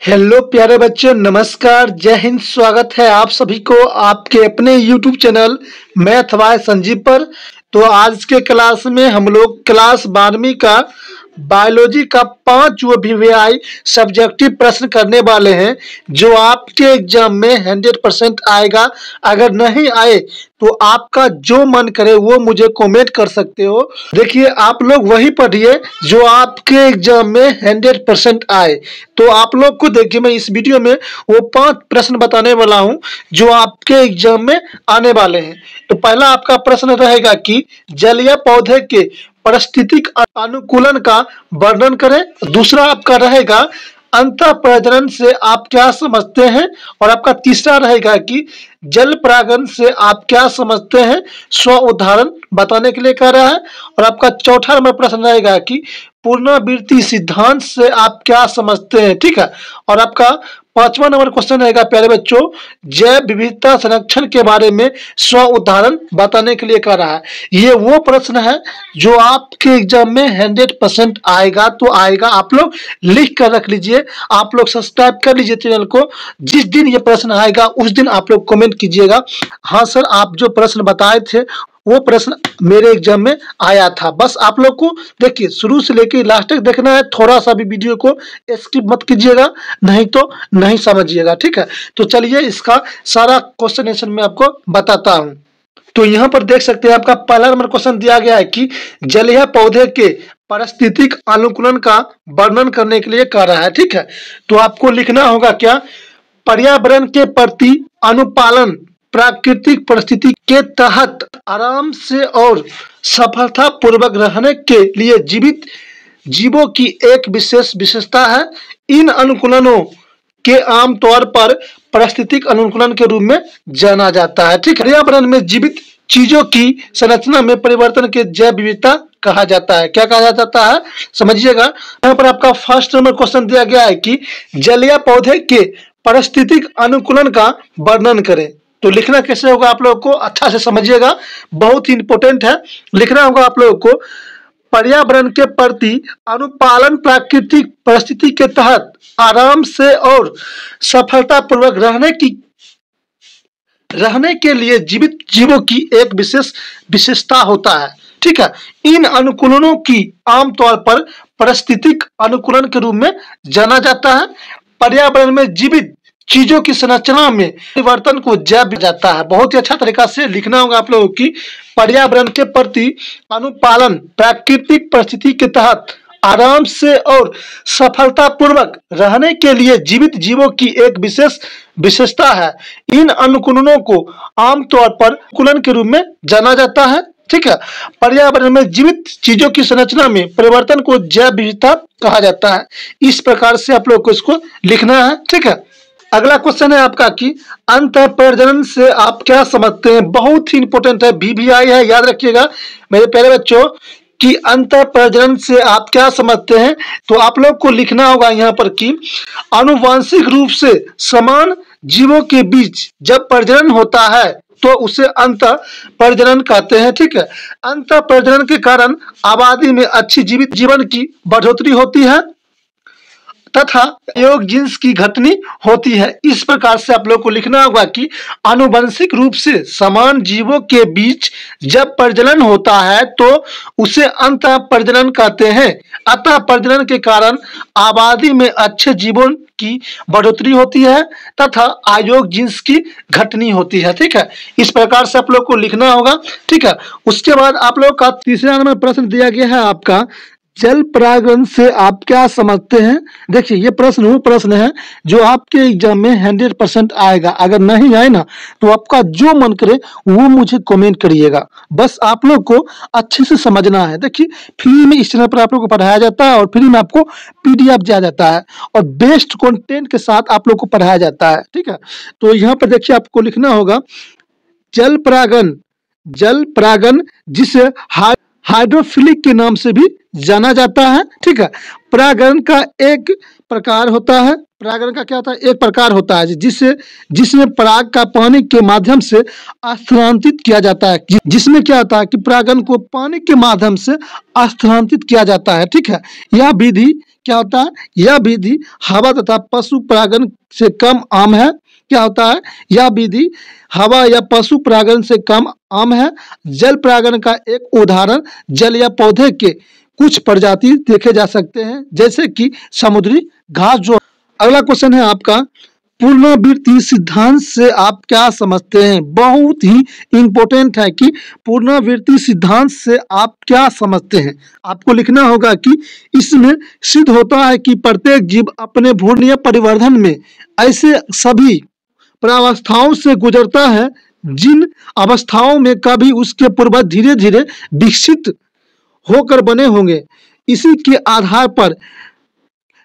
Hello प्यारे बच्चों, नमस्कार, जय हिंद। स्वागत है आप सभी को आपके अपने YouTube channel math bye Sanjeev पर। तो आज के क्लास में हम लोग क्लास 12वीं का बायोलॉजी का 5 VVI सब्जेक्टिव प्रश्न करने वाले हैं, जो आपके एग्जाम में 100% आएगा। अगर नहीं आए तो आपका जो मन करे वो मुझे कमेंट कर सकते हो। देखिए, आप लोग वही पढ़िए जो आपके एग्जाम में 100% आए। तो आप लोग को देखिए, मैं इस वीडियो में वो 5 प्रश्न बताने वाला हूं जो आपके एग्जाम में आने वाले हैं। तो पहला आपका प्रश्न रहेगा कि जलीय पौधे के पारिस्थितिक अनुकूलन का वर्णन करें। दूसरा आपका रहेगा अंतःप्रजनन से आप क्या समझते हैं। और आपका तीसरा रहेगा कि जल परागन से आप क्या समझते हैं, स्व उदाहरण बताने के लिए कह रहा है। और आपका चौथा नंबर प्रश्न रहेगा कि पुनरावृत्ति सिद्धांत से आप क्या समझते हैं। ठीक है। और आपका 5वां नंबर क्वेश्चन रहेगा प्यारे बच्चों, जैव विविधता संरक्षण के बारे में स्व उदाहरण बताने के लिए कह रहा है। ये वो प्रश्न है जो आपके एग्जाम में 100% आएगा। तो आएगा, आप लोग लिख कर रख लीजिए, आप लोग सब्सक्राइब कर लीजिए चैनल को। जिस दिन ये प्रश्न आएगा उस दिन आप लोग कमेंट कीजिएगा, हाँ सर आप जो प्रश्न बताए थे वो प्रश्न मेरे एग्जाम में आया था। बस आप लोग को देखिए शुरू से लेकर लास्ट तक देखना है, थोड़ा सा भी वीडियो को स्किप मत कीजिएगा, नहीं तो नहीं समझिएगा। ठीक है। तो चलिए इसका सारा क्वेश्चन आंसर मैं आपको बताता हूं। तो यहाँ पर देख सकते हैं, आपका पहला नंबर क्वेश्चन दिया गया है कि जलीय पौधे के पारिस्थितिक अनुकूलन का वर्णन करने के लिए कह रहा है। ठीक है। तो आपको लिखना होगा क्या, पर्यावरण के प्रति अनुपालन प्राकृतिक परिस्थिति के तहत आराम से और सफलतापूर्वक रहने के लिए जीवित जीवों की एक विशेष विशेषता है। इन अनुकूलनों के आमतौर पर पारिस्थितिक अनुकूलन के रूप में जाना जाता है। ठीक है। पर्यावरण में जीवित चीजों की संरचना में परिवर्तन के जैव विविधता कहा जाता है। क्या कहा जाता है समझिएगा। यहाँ पर आपका फर्स्ट नंबर क्वेश्चन दिया गया है कि जलीय पौधे के पारिस्थितिक अनुकूलन का वर्णन करें। तो लिखना कैसे होगा आप लोगों को अच्छा से समझिएगा, बहुत ही इंपॉर्टेंट है। लिखना होगा आप लोगों को, पर्यावरण के प्रति अनुपालन प्राकृतिक परिस्थिति के तहत आराम से और सफलतापूर्वक रहने के लिए जीवित जीवों की एक विशेष विशेषता होता है। ठीक है। इन अनुकूलनों की आमतौर पर पारिस्थितिक अनुकूलन के रूप में जाना जाता है। पर्यावरण में जीवित चीजों की संरचना में परिवर्तन को जैव जाता है। बहुत ही अच्छा तरीका से लिखना होगा आप लोगों की, पर्यावरण के प्रति अनुपालन प्राकृतिक परिस्थिति के तहत आराम से और सफलतापूर्वक रहने के लिए जीवित जीवों की एक विशेष विशेषता है। इन अनुकूलनों को आमतौर पर अनुकूलन के रूप में जाना जाता है। ठीक है। पर्यावरण में जीवित चीजों की संरचना में परिवर्तन को जैव विविधता कहा जाता है। इस प्रकार से आप लोग को इसको लिखना है। ठीक है। अगला क्वेश्चन है आपका कि अंतःप्रजनन से आप क्या समझते हैं। बहुत ही इंपॉर्टेंट है, VVI है, याद रखिएगा मेरे प्यारे बच्चों कि अंतःप्रजनन से आप क्या समझते हैं। तो आप लोग को लिखना होगा यहाँ पर कि आनुवंशिक रूप से समान जीवों के बीच जब प्रजनन होता है तो उसे अंतःप्रजनन कहते हैं। ठीक है। अंतःप्रजनन के कारण आबादी में अच्छी जीवित जीवन की बढ़ोतरी होती है तथा योग जीन्स की घटनी होती है। इस प्रकार से आप लोग को लिखना होगा कि आनुवंशिक रूप से समान जीवों के बीच जब प्रजनन होता है तो उसे अंतःप्रजनन कहते हैं। अतः प्रजनन के कारण आबादी में अच्छे जीवों की बढ़ोतरी होती है तथा अयोग जीन्स की घटनी होती है। ठीक है। इस प्रकार से आप लोग को लिखना होगा। ठीक है। उसके बाद आप लोग का तीसरा नंबर प्रश्न दिया गया है आपका, जल परागन से आप क्या समझते हैं। देखिए, ये प्रश्न वो प्रश्न है जो आपके एग्जाम में 100% आएगा। अगर नहीं आए ना तो आपका जो मन करे वो मुझे कमेंट करिएगा, बस आप लोग को अच्छे से समझना है। देखिए, फ्री में इस चैनल पर आप लोग को पढ़ाया जाता है और फ्री में आपको PDF दिया जाता है और बेस्ट कंटेंट के साथ आप लोग को पढ़ाया जाता है। ठीक है। तो यहाँ पर देखिए आपको लिखना होगा, जल परागन जिसे हाइड्रोफिलिक के नाम से भी जाना जाता है। ठीक है। परागण का एक प्रकार होता है, परागण का क्या होता है, एक प्रकार होता है जिसमें पराग का पानी के माध्यम से स्थानांतरित किया जाता है। जिसमें क्या होता है कि परागण को पानी के माध्यम से स्थानांतरित किया जाता है। ठीक है। यह विधि क्या होता है? यह विधि हवा तथा पशु परागण से कम आम है। क्या होता है? यह विधि हवा या पशु परागण से कम आम है। जल परागण का एक उदाहरण जल या पौधे के कुछ प्रजाति देखे जा सकते हैं, जैसे कि समुद्री घास। जो अगला क्वेश्चन है आपका, पुनरावृत्ति सिद्धांत से आप क्या समझते हैं? बहुत ही इंपॉर्टेंट है कि पुनरावृत्ति सिद्धांत से आप क्या समझते हैं। आपको लिखना होगा कि इसमें सिद्ध होता है कि प्रत्येक जीव अपने भ्रूणीय परिवर्धन में ऐसे सभी प्रावस्थाओं से गुजरता है जिन अवस्थाओं में कभी उसके पूर्वज धीरे धीरे विकसित होकर बने होंगे। इसी के आधार पर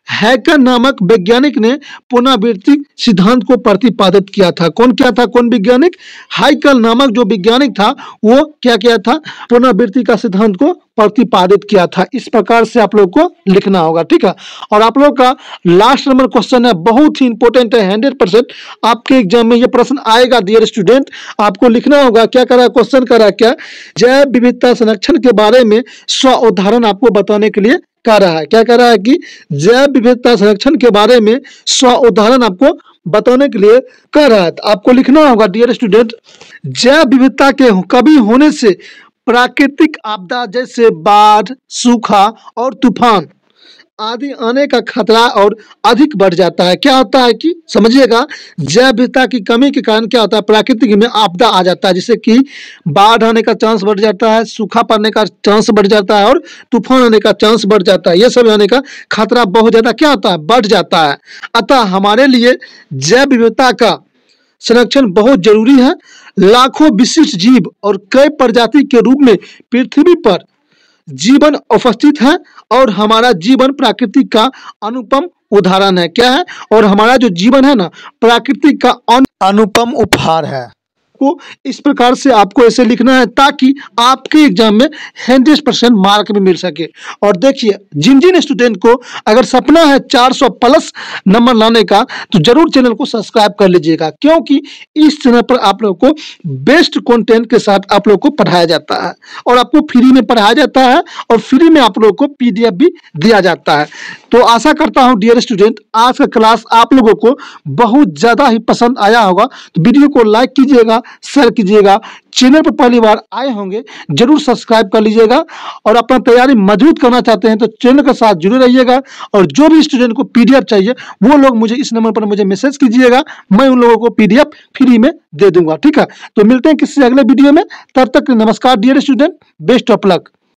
हैकर नामक वैज्ञानिक ने पुनरावृत्ति सिद्धांत को प्रतिपादित किया था। कौन वैज्ञानिक? हैकर नामक जो वैज्ञानिक था वो क्या किया था? पुनरावृत्ति का सिद्धांत को प्रतिपादित किया था। इस प्रकार से आप लोग को लिखना होगा, ठीक है। और आप लोग का लास्ट नंबर क्वेश्चन है, बहुत ही इंपॉर्टेंट है, 100% आपके एग्जाम में ये प्रश्न आएगा। डियर स्टूडेंट, आपको लिखना होगा क्या करा, क्वेश्चन करा क्या, जैव विविधता संरक्षण के बारे में 100 उदाहरण आपको बताने के लिए कह रहा है। क्या कह रहा है कि जैव विविधता संरक्षण के बारे में 100 उदाहरण आपको बताने के लिए कह रहा है। तो आपको लिखना होगा डियर स्टूडेंट, जैव विविधता के कमी होने से प्राकृतिक आपदा जैसे बाढ़, सूखा और तूफान आदि आने का खतरा और अधिक बढ़ जाता है। क्या होता है कि समझिएगा, जैव विविधता की कमी के कारण क्या होता है, प्राकृतिक में आपदा आ जाता है, जिससे कि बाढ़ आने का चांस बढ़ जाता है, सूखा पड़ने का चांस बढ़ जाता है और तूफान आने का चांस बढ़ जाता है। यह सब आने का खतरा बहुत ज्यादा क्या होता है, बढ़ जाता है। अतः हमारे लिए जैव विविधता का संरक्षण बहुत जरूरी है। लाखों विशिष्ट जीव और कई प्रजाति के रूप में पृथ्वी पर जीवन उपस्थित है और हमारा जीवन प्रकृति का अनुपम उदाहरण है। क्या है? और हमारा जो जीवन है ना, प्रकृति का अनुपम उपहार है। को इस प्रकार से आपको ऐसे लिखना है ताकि आपके एग्जाम में 100% मार्क भी मिल सके। और देखिए, जिन जिन स्टूडेंट को अगर सपना है 400 प्लस नंबर लाने का, तो जरूर चैनल को सब्सक्राइब कर लीजिएगा, क्योंकि इस चैनल पर आप लोग को बेस्ट कंटेंट के साथ आप लोग को पढ़ाया जाता है और आपको फ्री में पढ़ाया जाता है और फ्री में आप लोग को PDF भी दिया जाता है। तो आशा करता हूं डियर स्टूडेंट, आज का क्लास आप लोगों को बहुत ज़्यादा ही पसंद आया होगा। तो वीडियो को लाइक कीजिएगा, शेयर कीजिएगा। चैनल पर पहली बार आए होंगे जरूर सब्सक्राइब कर लीजिएगा। और अपना तैयारी मजबूत करना चाहते हैं तो चैनल के साथ जुड़े रहिएगा। और जो भी स्टूडेंट को PDF चाहिए वो लोग मुझे इस नंबर पर मुझे मैसेज कीजिएगा, मैं उन लोगों को PDF फ्री में दे दूंगा, ठीक है। तो मिलते हैं किसी अगले वीडियो में, तब तक नमस्कार dear student, best of luck.